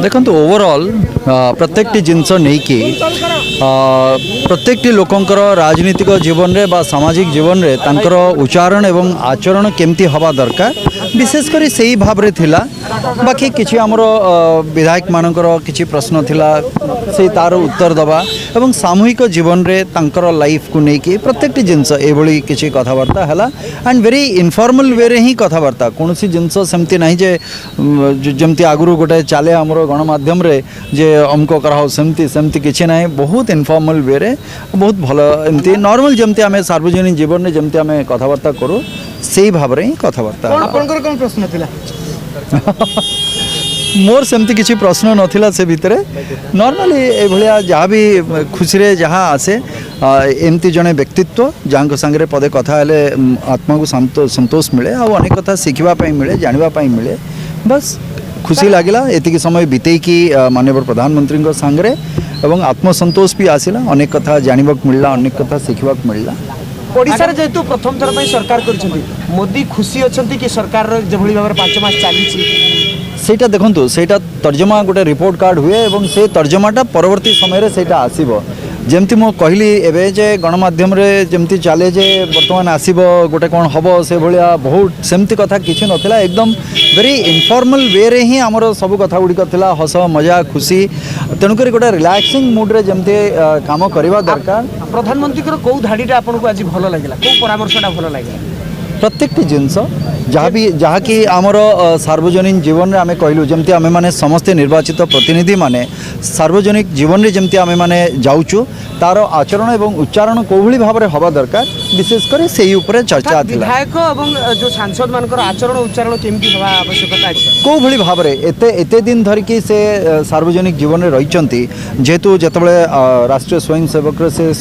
देखो ओवरऑल प्रत्येक जिनस नहीं कि प्रत्येक लोकंकर राजनीतिक जीवन रे बा सामाजिक जीवन रे तांकर उच्चारण एवं आचरण केमती हवा दरकार विशेषकर से ही भाव रे थिला बाकी किछि हमरो विधायक मानकर किछि प्रश्न थिला से तार उत्तर दबा एवं सामूहिक जीवन रे तांकर लाइफ को लेकिन प्रत्येक जिनस एभली किछि कथबार्ता हला एंड वेरी इनफॉर्मल वे रे ही कथबार्ता कौन सी जिनस सेमती नहीं जे जमती आगुरु गोटे चले हमरो गणमाध्यम रे जे अमको कराओ सेमती सेमती किछि नहीं बहुत इनफॉर्मल वे रे बहुत भल एमती नॉर्मल जमती आमे सार्वजनिक जीवन रे जमती आमे कथबार्ता करू सेही भाव रे ही कथबार्ता आपनकर कोन प्रश्न थिला मोर सेमती किसी प्रश्न नथिला से भितरे नॉर्मली ए भलिया जहाँ भी खुशी रे जहाँ आसे एमती जने व्यक्तित्व जहाँ संगे पदे कथा हेले आत्मा को संतोष मिले आ अनेक कथा शिखा मिले जाना मिले बस खुशी लगिला एतिकी समय बीते कि माननीय प्रधानमंत्री सांगे एवं आत्मसंतोष भी आसिला अनेक कथा जानवा मिलला अनेक कथा शिखा मिलला ओडिशा जेहेतु प्रथम थर पर सरकार करिसेंती मोदी खुशी अछंती कि सरकार जेभली भाव 5 मास चली सेटा देखंतु सेटा तर्जमा गोटे रिपोर्ट कार्ड हुए एवं से तर्जमाटा परवर्ती समय रे सेटा आसीबो जेमती मो कहली एबे जे गणमाध्यम रे जेमती चले जे वर्तमान आसीबो गोटे कोन हबो से भलिया बहुत सेमती कथा किछि नथिला एकदम वेरी इनफॉर्मल वे रे ही हमर सब कथा गुडी कथिला हस मजा खुशी तेणुकर गोटे रिलैक्सिंग मूड रे जेमती काम करबा दरकार प्रधानमंत्री को कौ धाडीटा आपनको आज भलो लागिला कौ परामर्शटा भलो लागिला प्रत्येक जिनस जहाँ कि आमर सार्वजनिक जीवन में आम कहलु जमती आम मैंने समस्ते निर्वाचित प्रतिनिधि माने सार्वजनिक जीवन में जमती आम मैंने जाऊँ तार आचरण एवं उच्चारण कौभली भाव में हवा दरकार विशेषकर से चर्चा विधायक एवं जो सांसद मान आचरण उच्चारण केमती हवा आवश्यकता कौभली भाव में एते दिन धरिकी से सार्वजनिक जीवन में रही जेहेतु जितेबाला राष्ट्रीय स्वयंसेवक से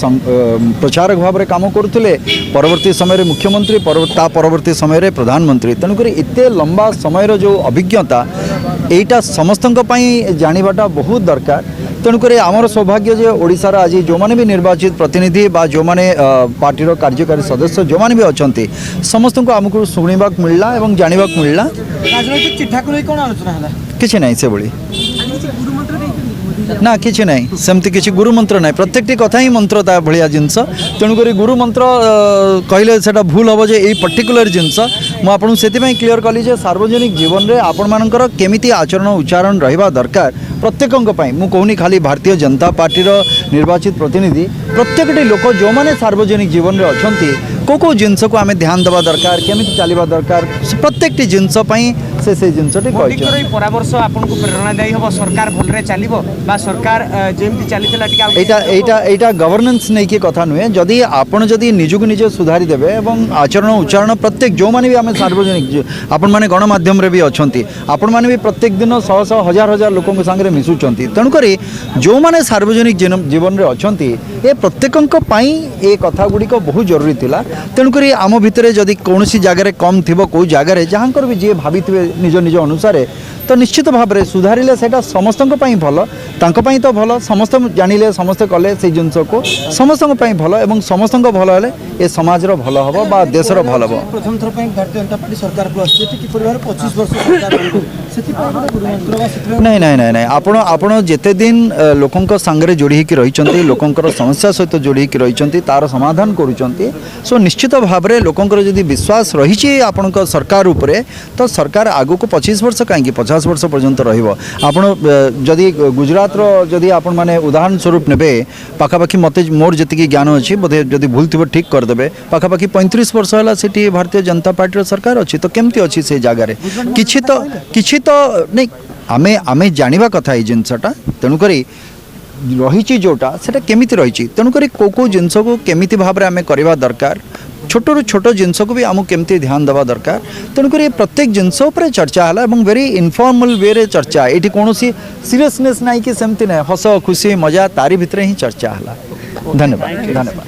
प्रचारक भाव में काम करुले परवर्ती समय मुख्यमंत्री परवर्ती समय प्रधानमंत्री तेणुक एत लंबा समय जो अभिज्ञता यहीटा समस्त जानाटा बहुत दरकार तेणुक आमर सौभाग्य जे ओडिशार आज जो मैंने भी निर्वाचित प्रतिनिधि बा जो मैंने पार्टीर कार्यकारी सदस्य जो मैंने भी अच्छा समस्त को आमको शुणा मिलला और जानवा मिलला राजनैतिक चिठा को कौन आलोचना किसी ना से भली ना किसी ना सेमती किसी गुरु मंत्र ना प्रत्येक कथा ही मंत्र ता भाया जिनस तेणुक गुरु मंत्र कहले से भूल हम जे पर्टिकुलर जिनस मुझे क्लीयर कली जे सार्वजनिक जीवन में आपण मानकर केमिति आचरण उच्चारण रहिबा दरकार प्रत्येकों मु कहूनी खाली भारतीय जनता पार्टी निर्वाचित प्रतिनिधि प्रत्येक लोक जो मैंने सार्वजनिक जीवन में अच्छा को जिनस को आम ध्यान देवा दरकार केमिति चलवा दरकार प्रत्येक जिनस से जिनसटी परामर्श आपको प्रेरणादायी हम सरकार भलरे चलिबो बा सरकार जेमति चलीतला एटा गवर्नेंस नहीं कि कथा नुहे जदि आपण जदि निजको निजे सुधारी देबे एवं आचरण उच्चारण प्रत्येक जो माने भी आम सार्वजनिक आपण माने गणमाध्यम रे भी अछंती आपण माने भी प्रत्येक दिन शह शह हजार हजार लोकों संगे मिसुचंती तेणुकरी जो माने सार्वजनिक जीवन रे अछंती ए प्रत्येकंक पई ए कथा गुडी को बहुत जरूरी थिला तेणुकरी आम भितर जदि कौन जगार कम थी कौ जगार जहाँकर भी जी भावी निज निज अनुसार तो निश्चित भाव में सुधारिले सेटा समस्त भल तांको तो भल समस्त जानिले समस्त कले से जिनस को समस्त भल एवं समस्त भल हेले ए समाजर भल हम बा देशर भल हम प्रथम थर भारतीय जनता पार्टी सरकार को 25 वर्ष नहीं नहीं नहीं नहीं आपण जेते दिन लोकंक संगे जोड़ी रही लोकंकर समस्या सहित जोड़ी रही तार समाधान करुँच सो निश्चित भाव में लोकंकर जदि विश्वास रही आपण सरकार उपरे तो सरकार आगु को 25 वर्ष कहीं 50 वर्ष पर्यंत रही जदि गुजरात जदि आपण माने उदाहरण स्वरूप ने पाखापाखि मत मोर जी ज्ञान अच्छी बोधे जदि भूल थी ठीक करदे पाखापाखि 35 वर्ष है सीटी भारतीय जनता पार्टी सरकार अच्छी तो केमती अच्छी से जगार किछि तो नहीं आमे आमे जानिबा कथा ये जिनसटा तेणुक रही जोटा सेटा केमिति रही तेणुक को जिनस को केमिति भाव में आमे करवा दरकार छोट रू छोट जिनस को भी आमको केमती ध्यान देवा दरकार तेणुक प्रत्येक जिनस उपर चर्चा है और वेरी इनफॉर्मल वे रे चर्चा ये कौन सीरियसनेस ना कि सेमती ना हस खुशी मजा तारी भितर ही चर्चा है धन्यवाद धन्यवाद